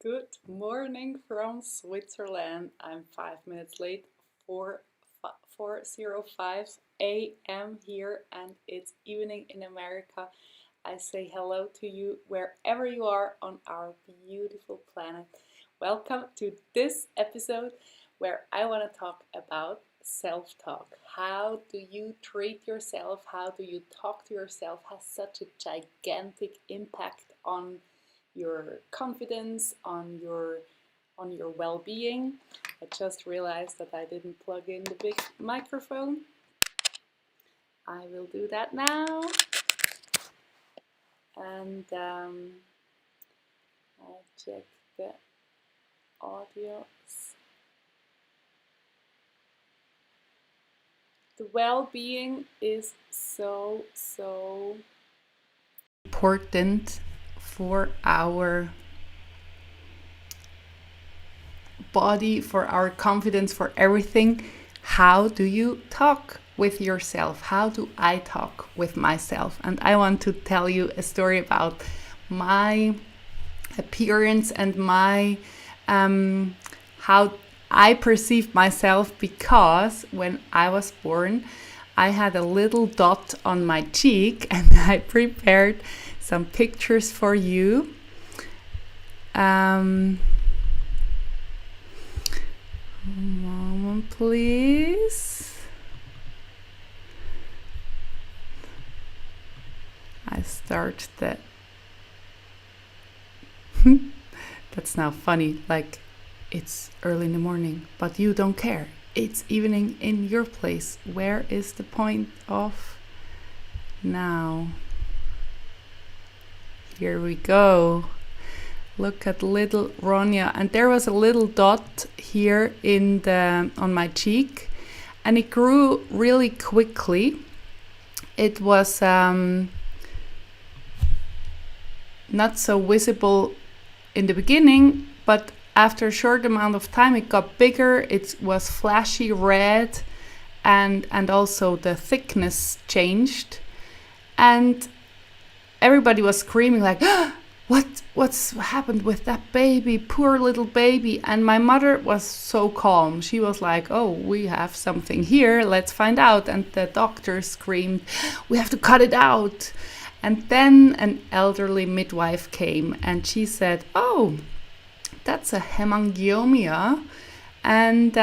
Good morning from Switzerland. I'm 5 minutes late, 4:05 a.m. here, and it's evening in America. I say hello to you wherever you are on our beautiful planet. Welcome to this episode where I want to talk about self-talk. How do you treat yourself? How do you talk to yourself has such a gigantic impact on your confidence, on your well-being. I just realized that I didn't plug in the big microphone. I will do that now. And I'll check the audio. The well-being is so important for our body, for our confidence, for everything. How do you talk with yourself? How do I talk with myself? And I want to tell you a story about my appearance and my how I perceived myself, because when I was born I had a little dot on my cheek, and I prepared some pictures for you. Moment, please. I start the that's now funny, like it's early in the morning, but you don't care. It's evening in your place. Where is the point of now? Here we go. Look at little Ronja, and there was a little dot here on my cheek, and it grew really quickly. It was not so visible in the beginning, but after a short amount of time it got bigger. It was flashy red, and also the thickness changed, and everybody was screaming like, what's happened with that baby, poor little baby. And my mother was so calm. She was like, oh, we have something here, let's find out. And the doctor screamed, we have to cut it out. And then an elderly midwife came, and she said, oh, that's a hemangioma, and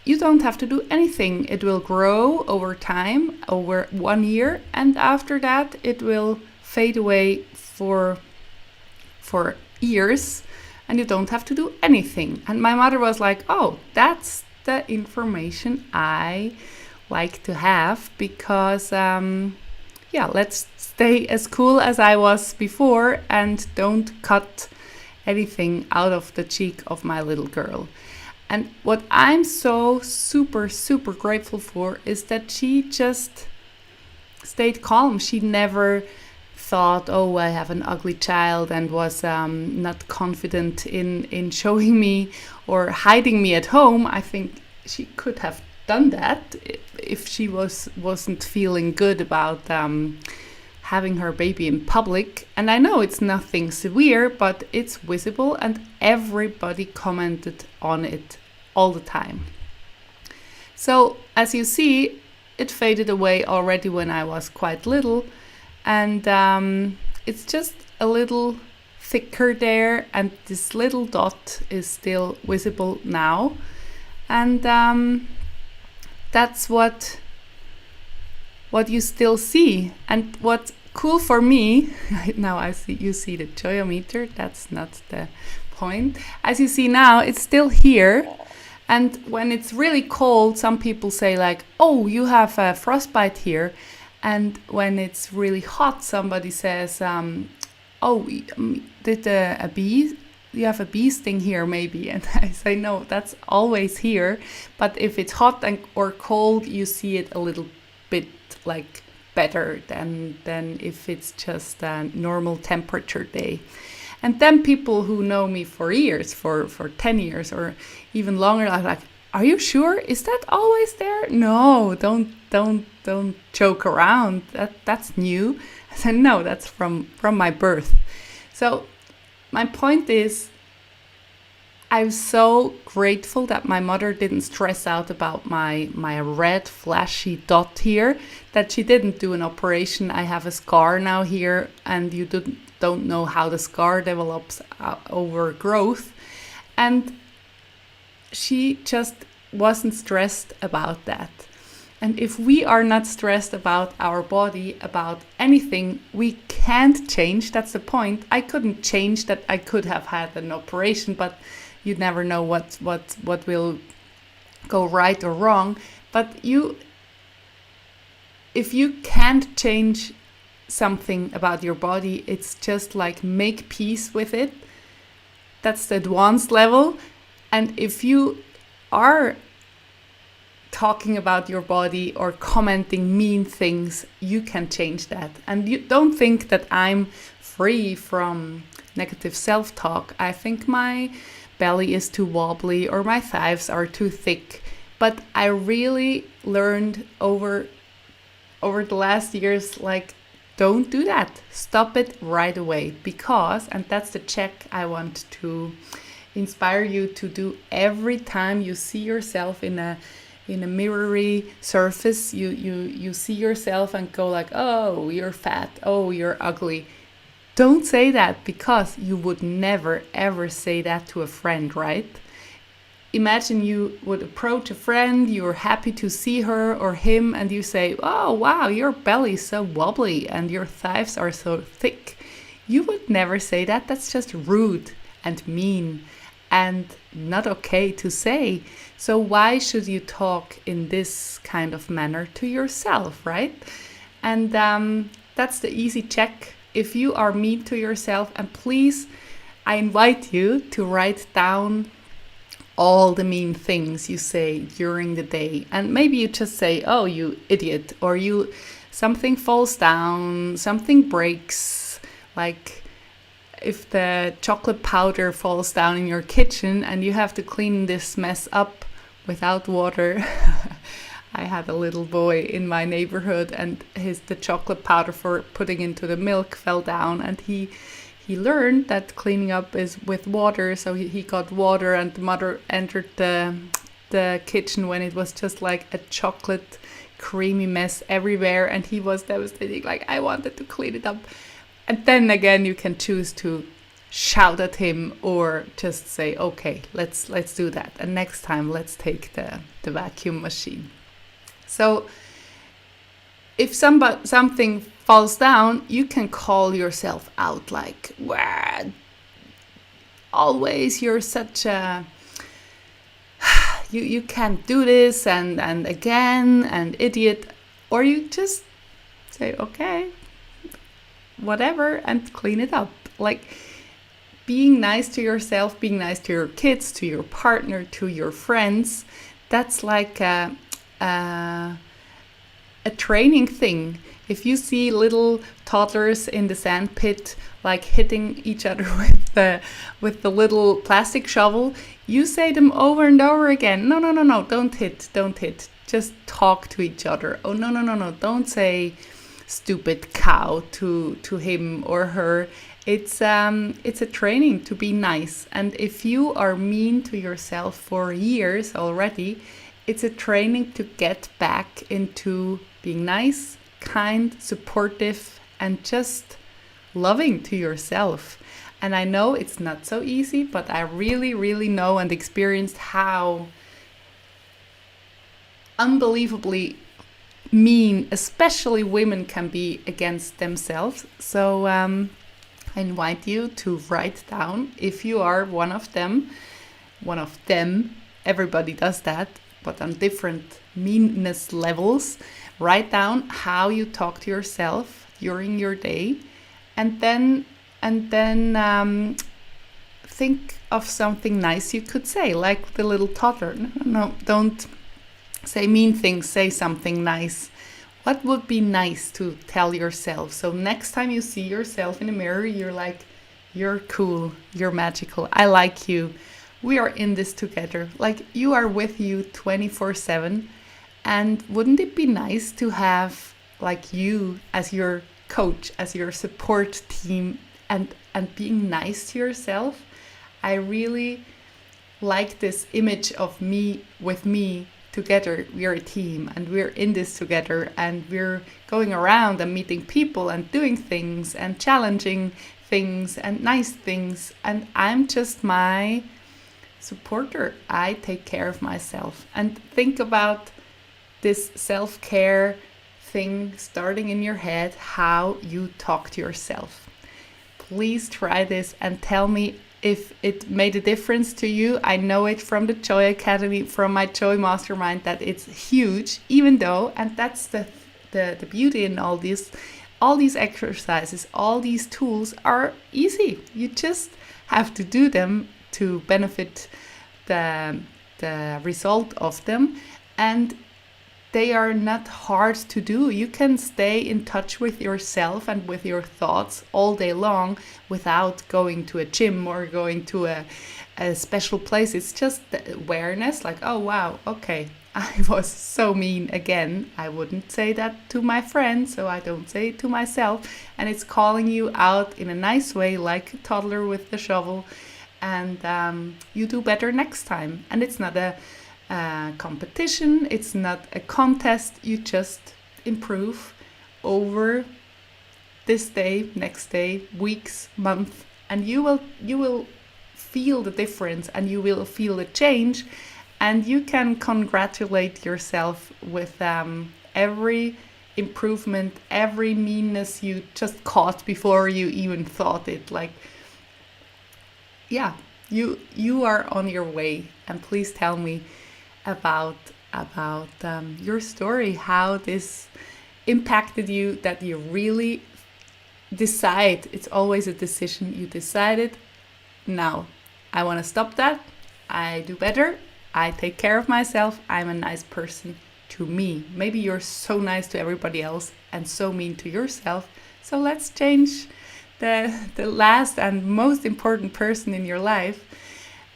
you don't have to do anything. It will grow over time, over 1 year, and after that it will fade away for years, and you don't have to do anything. And my mother was like, oh, that's the information I like to have, because let's stay as cool as I was before and don't cut anything out of the cheek of my little girl. And what I'm so super grateful for is that she just stayed calm. She never thought, oh, I have an ugly child, and was not confident in showing me or hiding me at home. I think she could have done that if she wasn't feeling good about having her baby in public. And I know it's nothing severe, but it's visible, and everybody commented on it all the time. So as you see, it faded away already when I was quite little, and it's just a little thicker there, and this little dot is still visible now, and that's what you still see. And what's cool for me now, you see the joyometer. That's not the point. As you see now, it's still here. And when it's really cold, some people say like, oh, you have a frostbite here. And when it's really hot, somebody says, oh, did a bee, you have a bee sting here maybe? And I say, no, that's always here. But if it's hot or cold, you see it a little bit like better than if it's just a normal temperature day. And then people who know me for years, for 10 years or even longer, are like, are you sure? Is that always there? No, don't joke around. That's new. I said, no, that's from my birth. So my point is, I'm so grateful that my mother didn't stress out about my red flashy dot here, that she didn't do an operation. I have a scar now here, and you don't know how the scar develops over growth. And she just wasn't stressed about that. And if we are not stressed about our body, about anything, we can't change. That's the point. I couldn't change that. I could have had an operation, but you never know what will go right or wrong. But if you can't change something about your body, it's just like make peace with it. That's the advanced level. And if you are talking about your body or commenting mean things, you can change that. And you don't think that I'm free from negative self-talk. I think my belly is too wobbly or my thighs are too thick. But I really learned over the last years, like, don't do that. Stop it right away. Because, and that's the check I want to inspire you to do every time you see yourself in a mirrory surface, you see yourself and go like, oh, you're fat, oh, you're ugly. Don't say that, because you would never ever say that to a friend, right? Imagine you would approach a friend, you're happy to see her or him, and you say, oh wow, your belly's so wobbly and your thighs are so thick. You would never say that. That's just rude and mean and not okay to say. So why should you talk in this kind of manner to yourself, right? And that's the easy check. If you are mean to yourself, and please, I invite you to write down all the mean things you say during the day. And maybe you just say, oh, you idiot, or something falls down, something breaks, like if the chocolate powder falls down in your kitchen and you have to clean this mess up without water. I had a little boy in my neighborhood, and the chocolate powder for putting into the milk fell down, and he learned that cleaning up is with water. So he got water, and the mother entered the kitchen when it was just like a chocolate creamy mess everywhere, and he was devastated, like, I wanted to clean it up. And then again, you can choose to shout at him or just say, okay, let's do that. And next time, let's take the vacuum machine. So if something falls down, you can call yourself out, like, wow, always you're such a, you can't do this, and again, and idiot. Or you just say, okay, whatever, and clean it up. Like, being nice to yourself, being nice to your kids, to your partner, to your friends, that's like a training thing. If you see little toddlers in the sand pit, like hitting each other with the little plastic shovel, you say them over and over again, no, don't hit, just talk to each other. Oh, no, don't say stupid cow to him or her. It's a training to be nice. And if you are mean to yourself for years already, it's a training to get back into being nice, kind, supportive, and just loving to yourself. And I know it's not so easy, but I really, really know and experienced how unbelievably mean, especially women, can be against themselves. So I invite you to write down, if you are one of them, everybody does that, but on different meanness levels. Write down how you talk to yourself during your day, and then think of something nice you could say, like the little toddler. No, don't say mean things, say something nice. What would be nice to tell yourself? So next time you see yourself in the mirror, you're like, you're cool, you're magical, I like you, we are in this together. Like, you are with you 24/7. And wouldn't it be nice to have like you as your coach, as your support team, and being nice to yourself? I really like this image of me with me together. We're a team and we're in this together, and we're going around and meeting people and doing things and challenging things and nice things, and I'm just my supporter. I take care of myself. And think about this self-care thing starting in your head, how you talk to yourself. Please try this and tell me if it made a difference to you. I know it from the Joy Academy, from my Joy Mastermind, that it's huge, even though, and that's the beauty in all these exercises, all these tools are easy. You just have to do them to benefit the result of them, and they are not hard to do. You can stay in touch with yourself and with your thoughts all day long without going to a gym or going to a special place. It's just the awareness, like, oh wow, okay, I was so mean again. I wouldn't say that to my friend, so I don't say it to myself. And it's calling you out in a nice way, like a toddler with the shovel. And you do better next time. And it's not a competition, it's not a contest. You just improve over this day, next day, weeks, month, and you will feel the difference, and you will feel the change, and you can congratulate yourself with every improvement, every meanness you just caught before you even thought it. Like, yeah, you are on your way. And please tell me about your story, how this impacted you, that you really decide. It's always a decision. You decided, now I want to stop that. I do better. I take care of myself. I'm a nice person to me. Maybe you're so nice to everybody else and so mean to yourself. So let's change the last and most important person in your life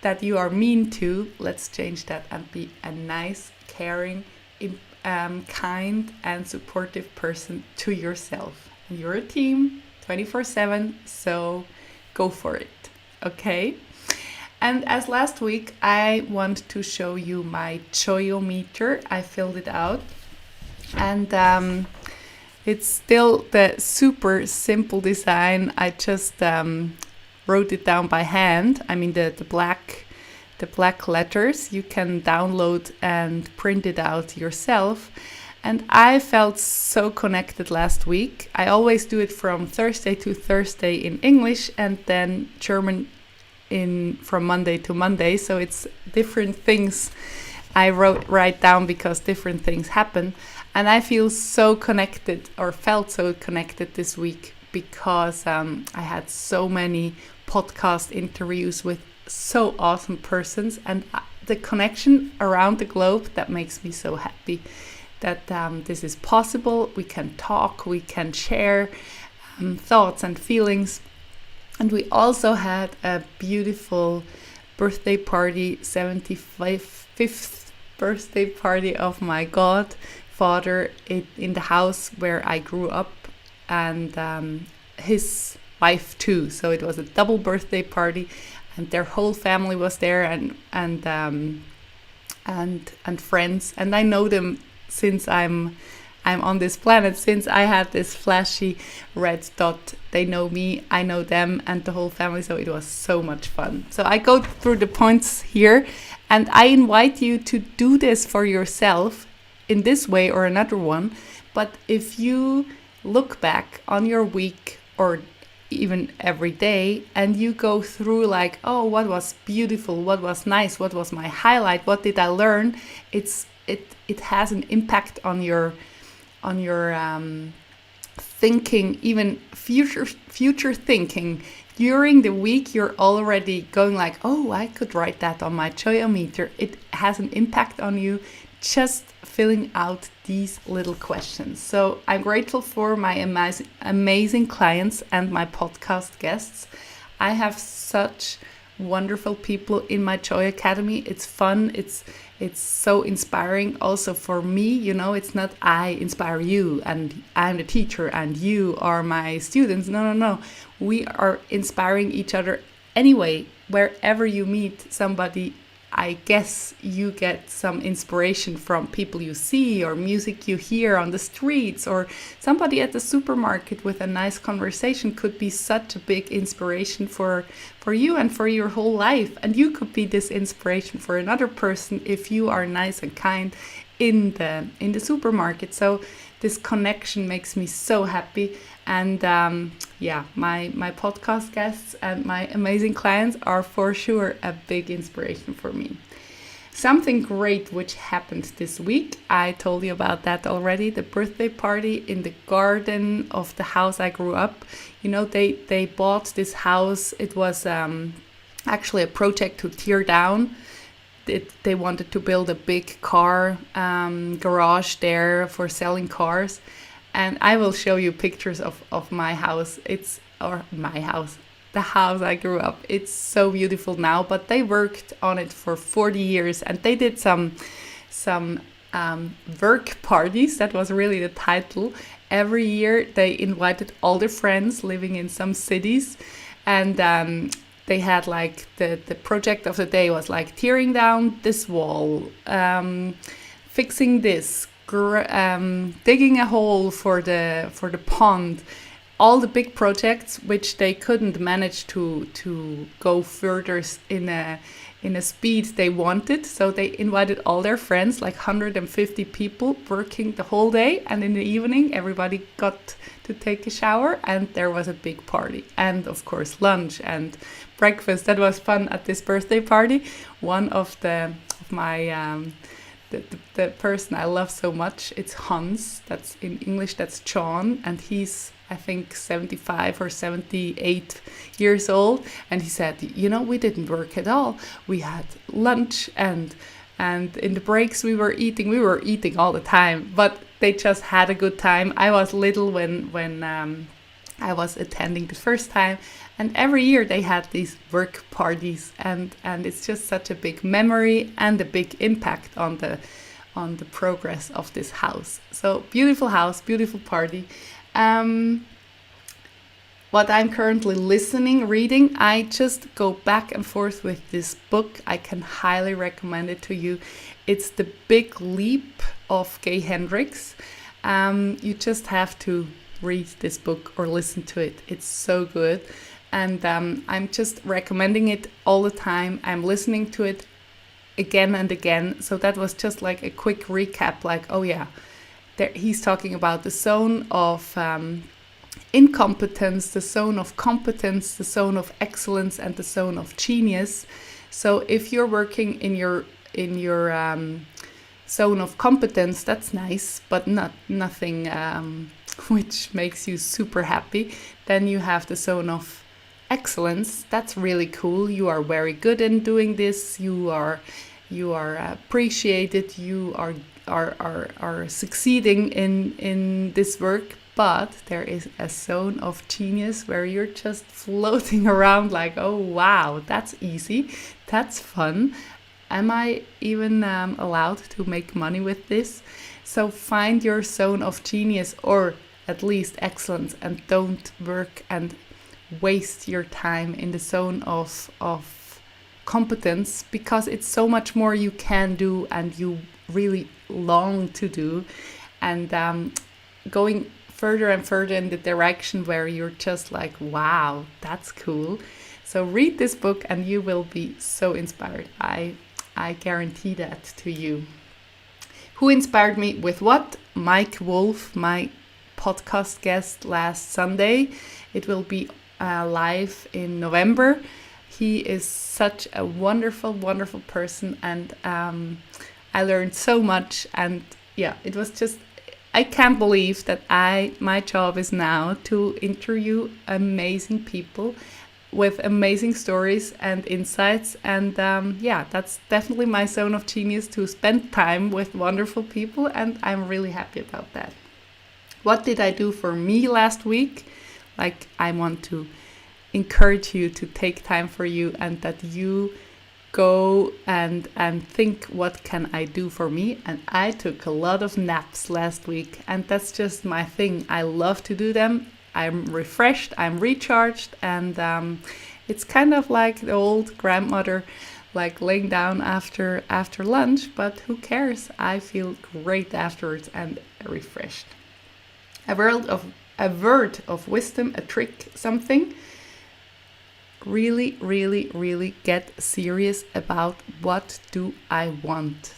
that you are mean to. Let's change that and be a nice, caring, kind and supportive person to yourself. And you're a team 24/7, so go for it, okay? And as last week, I want to show you my Joyometer. I filled it out, and it's still the super simple design. I just wrote it down by hand. I mean, the black letters you can download and print it out yourself. And I felt so connected last week. I always do it from Thursday to Thursday in English, and then German from Monday to Monday. So it's different things I write down because different things happen. And I feel so connected, or felt so connected this week, because I had so many podcast interviews with so awesome persons, and the connection around the globe, that makes me so happy that this is possible. We can talk, we can share thoughts and feelings. And we also had a beautiful birthday party, 75th birthday party of my godfather in the house where I grew up, and his wife too. So it was a double birthday party, and their whole family was there, and friends. And I know them since I'm on this planet, since I had this flashy red dot. They know me, I know them, and the whole family. So it was so much fun. So I go through the points here, and I invite you to do this for yourself in this way or another one. But if you look back on your week, or even every day, and you go through like, oh, what was beautiful, what was nice, what was my highlight, what did I learn, it has an impact on your thinking, even future thinking. During the week, you're already going like, oh, I could write that on my Joyometer. It has an impact on you just filling out these little questions. So I'm grateful for my amazing clients and my podcast guests. I have such wonderful people in my Joy Academy. It's fun. It's so inspiring also for me. You know, it's not I inspire you and I'm the teacher and you are my students. No. We are inspiring each other Anyway, wherever you meet somebody, I guess you get some inspiration from people you see or music you hear on the streets, or somebody at the supermarket with a nice conversation could be such a big inspiration for you and for your whole life. And you could be this inspiration for another person if you are nice and kind in the supermarket. So this connection makes me so happy. And my podcast guests and my amazing clients are for sure a big inspiration for me. Something great which happened this week, I told you about that already, the birthday party in the garden of the house I grew up. You know, they bought this house. It was actually a project to tear down. They wanted to build a big car garage there for selling cars. And I will show you pictures of my house. The house I grew up. It's so beautiful now, but they worked on it for 40 years and they did some work parties. That was really the title. Every year they invited all their friends living in some cities, and they had like the project of the day was like tearing down this wall, fixing this, digging a hole for the pond, all the big projects which they couldn't manage to go further in a speed they wanted. So they invited all their friends, like 150 people, working the whole day, and in the evening everybody got to take a shower and there was a big party, and of course lunch and breakfast. That was fun at this birthday party. One of my the person I love so much, it's Hans. That's in English, that's John, and he's, I think, 75 or 78 years old. And he said, you know, we didn't work at all. We had lunch, and in the breaks we were eating all the time, but they just had a good time. I was little when I was attending the first time, and every year they had these work parties, and it's just such a big memory and a big impact on the progress of this house. So beautiful house, beautiful party. What I'm currently reading, I just go back and forth with this book. I can highly recommend it to you. It's The Big Leap of Gay Hendricks. You just have to read this book or listen to it. It's so good. And I'm just recommending it all the time. I'm listening to it again and again. So that was just like a quick recap, like, oh yeah, he's talking about the zone of incompetence, the zone of competence, the zone of excellence, and the zone of genius. So if you're working in your zone of competence, that's nice, but nothing which makes you super happy. Then you have the zone of excellence. That's really cool. You are very good in doing this. You are appreciated. You are succeeding in this work. But there is a zone of genius where you're just floating around like, oh wow, that's easy, that's fun. Am I even allowed to make money with this? So find your zone of genius, or at least excellence, and don't work and waste your time in the zone of competence, because it's so much more you can do and you really long to do, and going further and further in the direction where you're just like, wow, that's cool. So read this book and you will be so inspired. I guarantee that to you. Who inspired me with what? Mike Wolf, my podcast guest last Sunday. It will be live in November. He is such a wonderful, wonderful person, and I learned so much. And yeah, it was just, I can't believe that my job is now to interview amazing people with amazing stories and insights. And that's definitely my zone of genius, to spend time with wonderful people. And I'm really happy about that. What did I do for me last week? Like, I want to encourage you to take time for you, and that you go and think, what can I do for me? And I took a lot of naps last week, and that's just my thing. I love to do them. I'm refreshed, I'm recharged, and It's kind of like the old grandmother, like laying down after lunch, but who cares? I feel great afterwards and refreshed. A word of wisdom, a trick, something. Really, really, really get serious about what do I want.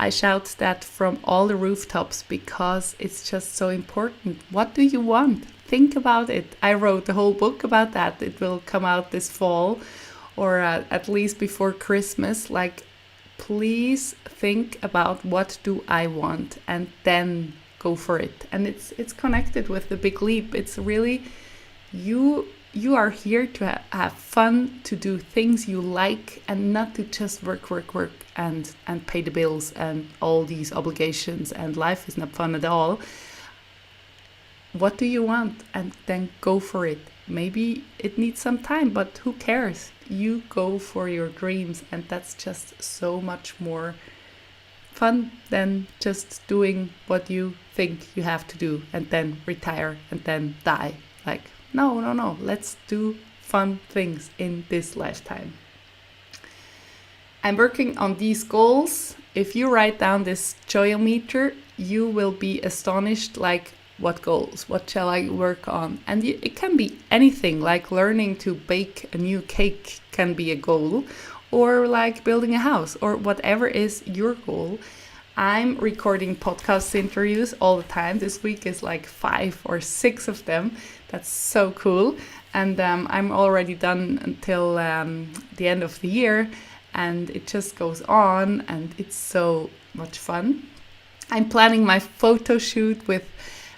I shout that from all the rooftops because it's just so important. What do you want? Think about it. I wrote the whole book about that. It will come out this fall, or at least before Christmas. Like, please think about what do I want, and then go for it. And it's connected with the big leap. It's really you are here to have fun, to do things you like, and not to just work and pay the bills and all these obligations, and life is not fun at all. What do you want? And then go for it. Maybe it needs some time, but who cares? You go for your dreams, and that's just so much more fun than just doing what you think you have to do and then retire and then die. Like, no. Let's do fun things in this lifetime. I'm working on these goals. If you write down this joyometer, you will be astonished, like, what goals? What shall I work on? And it can be anything, like learning to bake a new cake can be a goal, or like building a house, or whatever is your goal. I'm recording podcast interviews all the time. This week is like 5 or 6 of them. That's so cool. And I'm already done until the end of the year. And it just goes on, and it's so much fun. I'm planning my photo shoot with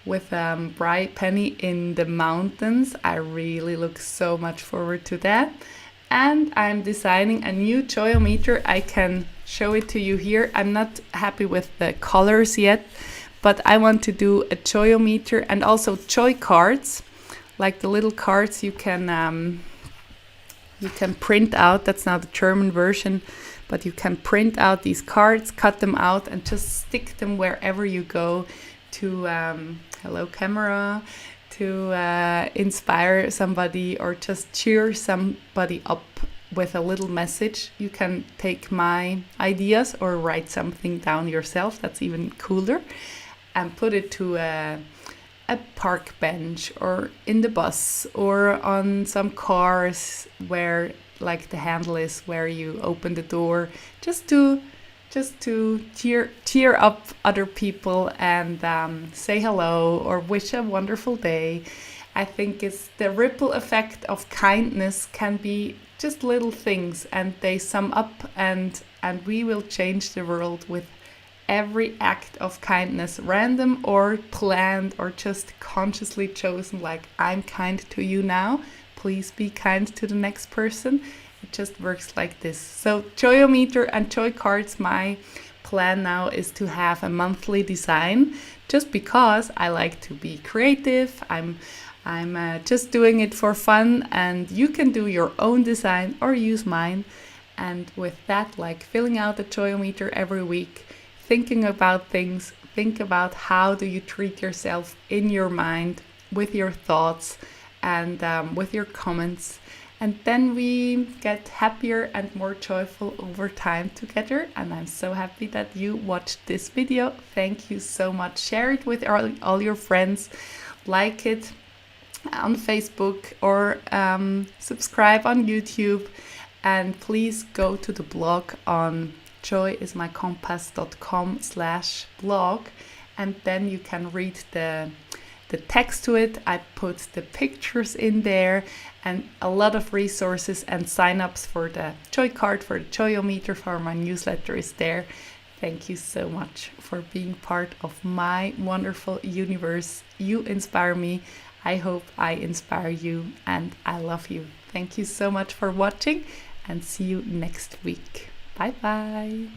Bri Penny in the mountains. I really look so much forward to that. And I'm designing a new joyometer. I can show it to you here. I'm not happy with the colors yet, but I want to do a joyometer and also joy cards, like the little cards you can print out. That's now the German version, but you can print out these cards, cut them out, and just stick them wherever you go to hello camera, to inspire somebody or just cheer somebody up with a little message. You can take my ideas or write something down yourself. That's even cooler, and put it to a park bench or in the bus or on some cars where like the handle is where you open the door, just to cheer up other people and say hello or wish a wonderful day. I think it's the ripple effect of kindness can be just little things, and they sum up, and we will change the world with every act of kindness, random or planned or just consciously chosen. Like, I'm kind to you now, please be kind to the next person. It just works like this. So joyometer and joy cards, my plan now is to have a monthly design, just because I like to be creative. I'm just doing it for fun, and you can do your own design or use mine. And with that, like filling out the joyometer every week, thinking about things, think about how do you treat yourself in your mind, with your thoughts, and with your comments. And then we get happier and more joyful over time together. And I'm so happy that you watched this video. Thank you so much. Share it with all your friends. Like it on Facebook, or subscribe on YouTube. And please go to the blog on joyismycompass.com/blog, and then you can read the text to it. I put the pictures in there and a lot of resources, and sign-ups for the joy card, for the joyometer, for my newsletter is there. Thank you so much for being part of my wonderful universe. You inspire me. I hope I inspire you, and I love you. Thank you so much for watching, and see you next week. Bye bye.